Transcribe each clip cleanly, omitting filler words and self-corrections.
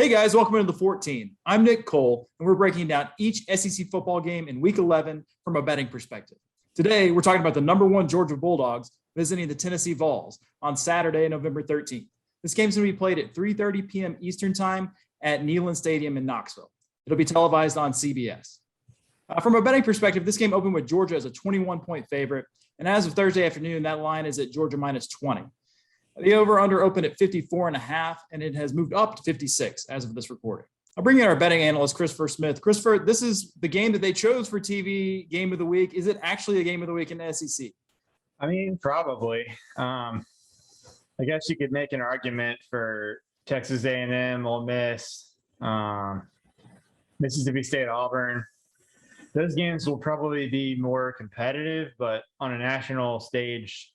Hey guys, welcome into the 14. I'm Nick Cole, and we're breaking down each SEC football game in Week 11 from a betting perspective. Today, we're talking about the number one Georgia Bulldogs visiting the Tennessee Vols on Saturday, November 13th. This game's going to be played at 3:30 p.m. Eastern Time at Neyland Stadium in Knoxville. It'll be televised on CBS. From a betting perspective, this game opened with Georgia as a 21-point favorite, and as of Thursday afternoon, that line is at Georgia minus 20. The over-under opened at 54.5, and it has moved up to 56 as of this recording. I'll bring in our betting analyst, Christopher Smith. Christopher, this is the game that they chose for TV Game of the Week. Is it actually a Game of the Week in the SEC? I mean, probably. I guess you could make an argument for Texas A&M, Ole Miss, Mississippi State, Auburn. Those games will probably be more competitive, but on a national stage,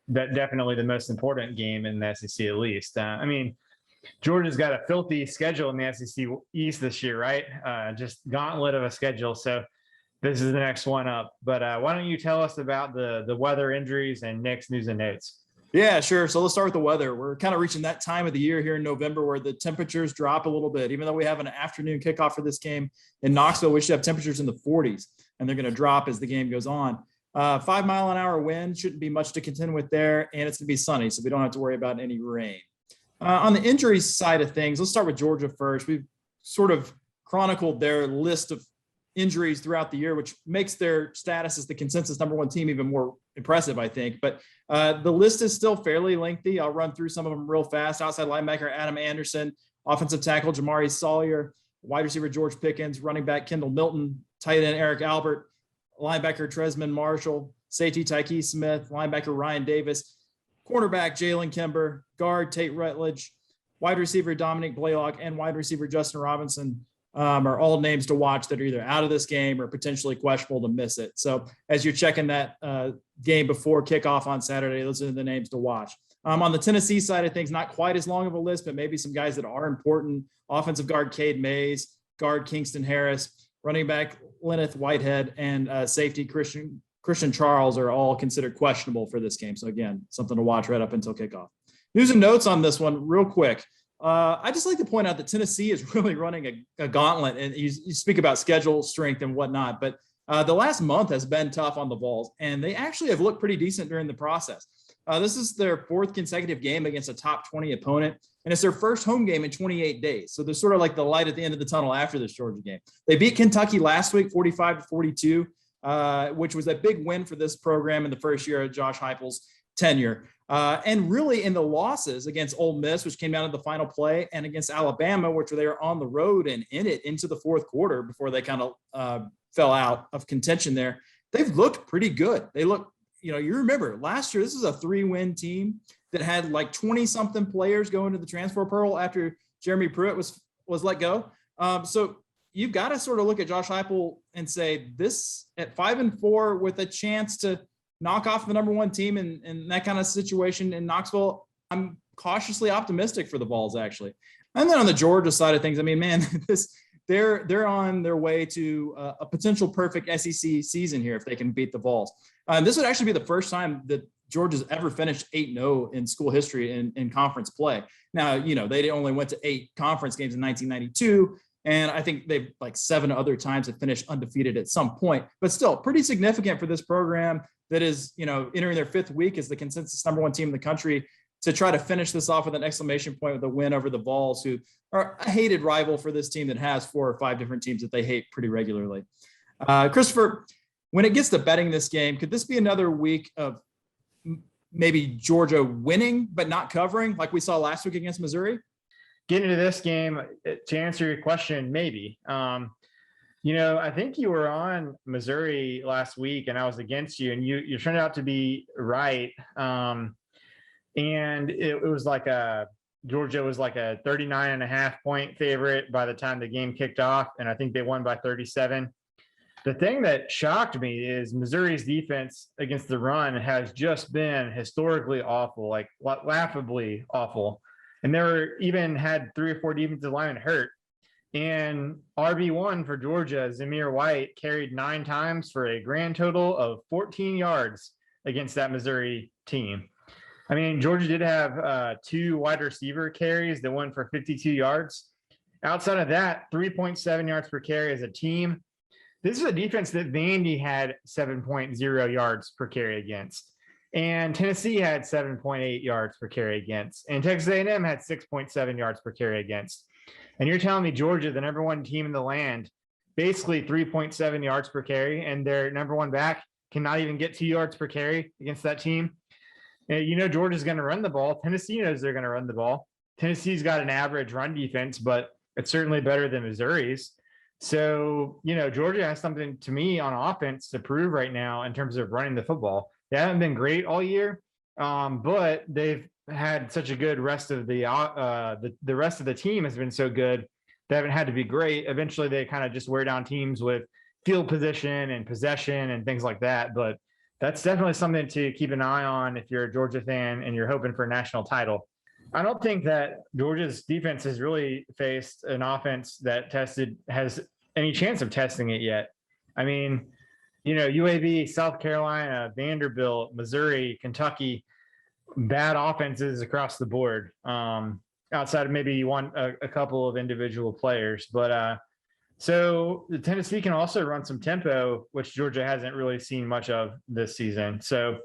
that definitely the most important game in the SEC at least. I mean, Georgia's got a filthy schedule in the SEC East this year, right? Just gauntlet of a schedule. So this is the next one up. But why don't you tell us about the weather, injuries, and Nick's news and notes? Yeah, sure. So let's start with the weather. We're kind of reaching that time of the year here in November where the temperatures drop a little bit. Even though we have an afternoon kickoff for this game in Knoxville, we should have temperatures in the 40s, and they're going to drop as the game goes on. 5-mile-an-hour wind shouldn't be much to contend with there, and it's going to be sunny, so we don't have to worry about any rain. On the injuries side of things, let's start with Georgia first. We've sort of chronicled their list of injuries throughout the year, which makes their status as the consensus number one team even more impressive, I think. But the list is still fairly lengthy. I'll run through some of them real fast. Outside linebacker Adam Anderson, offensive tackle Jamari Sawyer, wide receiver George Pickens, running back Kendall Milton, tight end Eric Albert, linebacker Tresman Marshall, safety Tyke Smith, linebacker Ryan Davis, cornerback Jalen Kimber, guard Tate Rutledge, wide receiver Dominic Blaylock, and wide receiver Justin Robinson are all names to watch that are either out of this game or potentially questionable to miss it. So as you're checking that game before kickoff on Saturday, those are the names to watch. On the Tennessee side of things, not quite as long of a list, but maybe some guys that are important. Offensive guard Cade Mays, guard Kingston Harris, running back Lenneth Whitehead, and safety Christian Charles are all considered questionable for this game. So again, something to watch right up until kickoff. News and notes on this one real quick. I just like to point out that Tennessee is really running a gauntlet, and you speak about schedule strength and whatnot, but the last month has been tough on the Vols, and they actually have looked pretty decent during the process. This is their fourth consecutive game against a top 20 opponent, and it's their first home game in 28 days. So they're sort of like the light at the end of the tunnel after this Georgia game. They beat Kentucky last week, 45-42, which was a big win for this program in the first year of Josh Heupel's tenure. And really in the losses against Ole Miss, which came down to the final play, and against Alabama, which they were on the road and in it into the fourth quarter before they kind of fell out of contention there, they've looked pretty good. They look, you remember last year, this is a 3-win team that had like 20-something players go into the transfer portal after Jeremy Pruitt was let go. So you've got to sort of look at Josh Heupel and say this at 5-4 with a chance to knock off the number one team in that kind of situation in Knoxville. I'm cautiously optimistic for the Vols, actually. And then on the Georgia side of things, I mean, man, they're on their way to a potential perfect SEC season here if they can beat the Vols. This would actually be the first time that Georgia's ever finished 8-0 in school history in conference play. Now, they only went to 8 conference games in 1992. And I think they've like 7 other times have finished undefeated at some point, but still pretty significant for this program that is, entering their 5th week as the consensus number one team in the country to try to finish this off with an exclamation point with a win over the Vols, who are a hated rival for this team that has 4 or 5 different teams that they hate pretty regularly. Christopher, when it gets to betting this game, could this be another week of maybe Georgia winning but not covering like we saw last week against Missouri? Getting into this game, to answer your question, maybe. I think you were on Missouri last week and I was against you, and you turned out to be right. And it was like Georgia was like a 39.5-point favorite by the time the game kicked off, and I think they won by 37. The thing that shocked me is Missouri's defense against the run has just been historically awful, like laughably awful. And they were even had 3 or 4 defensive linemen hurt. And RB1 for Georgia, Zamir White, carried 9 times for a grand total of 14 yards against that Missouri team. I mean, Georgia did have 2 wide receiver carries that went for 52 yards. Outside of that, 3.7 yards per carry as a team. This is a defense that Vandy had 7.0 yards per carry against. And Tennessee had 7.8 yards per carry against. And Texas A&M had 6.7 yards per carry against. And you're telling me Georgia, the number one team in the land, basically 3.7 yards per carry, and their number one back cannot even get 2 yards per carry against that team. And you know Georgia's going to run the ball. Tennessee knows they're going to run the ball. Tennessee's got an average run defense, but it's certainly better than Missouri's. So, you know, Georgia has something to me on offense to prove right now in terms of running the football. They haven't been great all year, but they've had such a good rest of the rest of the team has been so good. They haven't had to be great. Eventually, they kind of just wear down teams with field position and possession and things like that. But that's definitely something to keep an eye on if you're a Georgia fan and you're hoping for a national title. I don't think that Georgia's defense has really faced an offense that has any chance of testing it yet. I mean, you know, UAB, South Carolina, Vanderbilt, Missouri, Kentucky, bad offenses across the board. Outside of maybe a couple of individual players, but so the Tennessee can also run some tempo, which Georgia hasn't really seen much of this season. So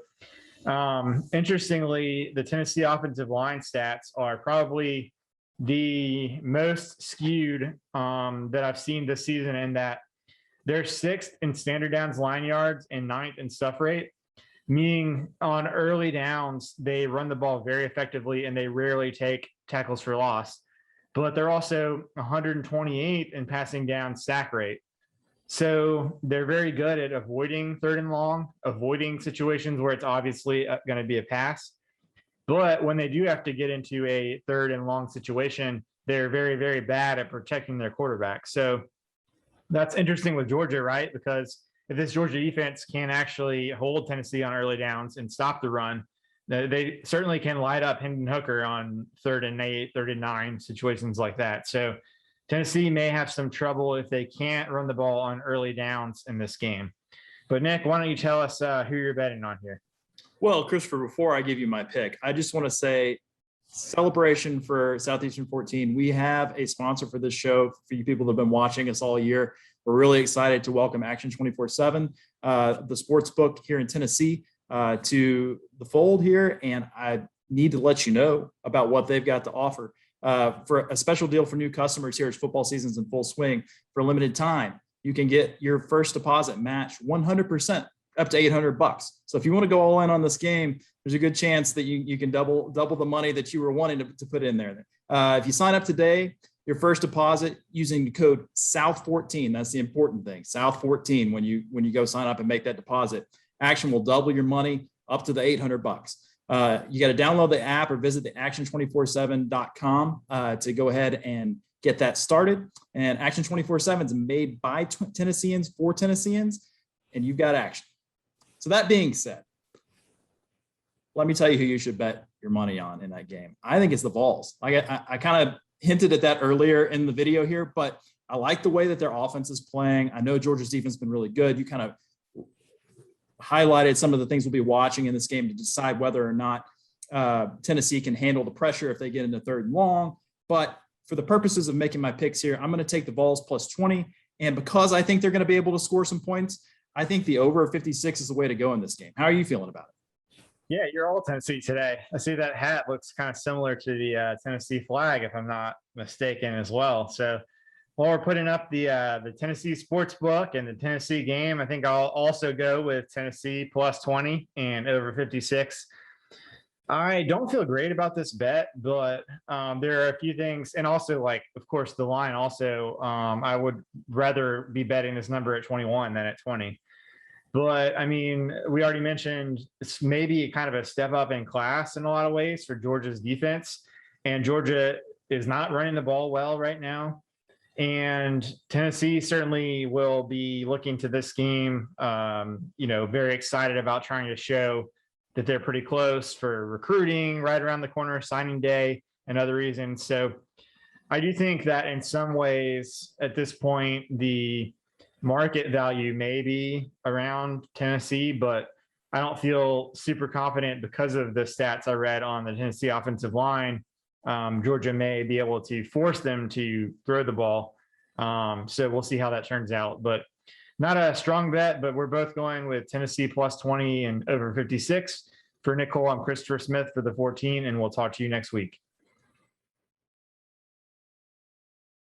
interestingly, the Tennessee offensive line stats are probably the most skewed that I've seen this season, in that they're 6th in standard downs line yards and 9th in stuff rate, meaning on early downs, they run the ball very effectively and they rarely take tackles for loss, but they're also 128th in passing down sack rate. So they're very good at avoiding 3rd and long, avoiding situations where it's obviously going to be a pass. But when they do have to get into a 3rd and long situation, they're very, very bad at protecting their quarterback. So that's interesting with Georgia, right? Because if this Georgia defense can actually hold Tennessee on early downs and stop the run, they certainly can light up Hendon Hooker on 3rd and 8, 3rd and 9 situations like that. So Tennessee may have some trouble if they can't run the ball on early downs in this game. But Nick, why don't you tell us who you're betting on here? Well, Christopher, before I give you my pick, I just want to say celebration for Southeastern 14. We have a sponsor for this show. For you people that have been watching us all year, we're really excited to welcome Action 24/7, the sports book here in Tennessee, to the fold here. And I need to let you know about what they've got to offer. For a special deal for new customers here as football season's in full swing. For a limited time, you can get your first deposit matched 100% up to $800. So if you want to go all in on this game, there's a good chance that you can double the money that you were wanting to put in there. If you sign up today, your first deposit using the code South14, that's the important thing, South14, when you go sign up and make that deposit, Action will double your money up to the $800. You got to download the app or visit the action247.com to go ahead and get that started. And Action 24/7 is made by Tennesseans for Tennesseans, and you've got action. So that being said, let me tell you who you should bet your money on in that game. I think it's the Vols. I kind of hinted at that earlier in the video here, but I like the way that their offense is playing. I know Georgia's defense has been really good. You kind of highlighted some of the things we'll be watching in this game to decide whether or not Tennessee can handle the pressure if they get into 3rd and long. But for the purposes of making my picks here, I'm going to take the Vols plus 20. And because I think they're going to be able to score some points, I think the over 56 is the way to go in this game. How are you feeling about it? Yeah, you're all Tennessee today. I see that hat looks kind of similar to the Tennessee flag, if I'm not mistaken, as well. So while we're putting up the Tennessee sports book and the Tennessee game, I think I'll also go with Tennessee plus 20 and over 56. I don't feel great about this bet, but there are a few things. And also, like, of course, the line also, I would rather be betting this number at 21 than at 20. But I mean, we already mentioned it's maybe kind of a step up in class in a lot of ways for Georgia's defense. And Georgia is not running the ball well right now. And Tennessee certainly will be looking to this game, very excited about trying to show that they're pretty close for recruiting right around the corner, signing day, and other reasons. So I do think that in some ways at this point, the market value may be around Tennessee, but I don't feel super confident because of the stats I read on the Tennessee offensive line Georgia may be able to force them to throw the ball. So we'll see how that turns out. But not a strong bet, but we're both going with Tennessee plus 20 and over 56. For Nicole, I'm Christopher Smith for the 14, and we'll talk to you next week.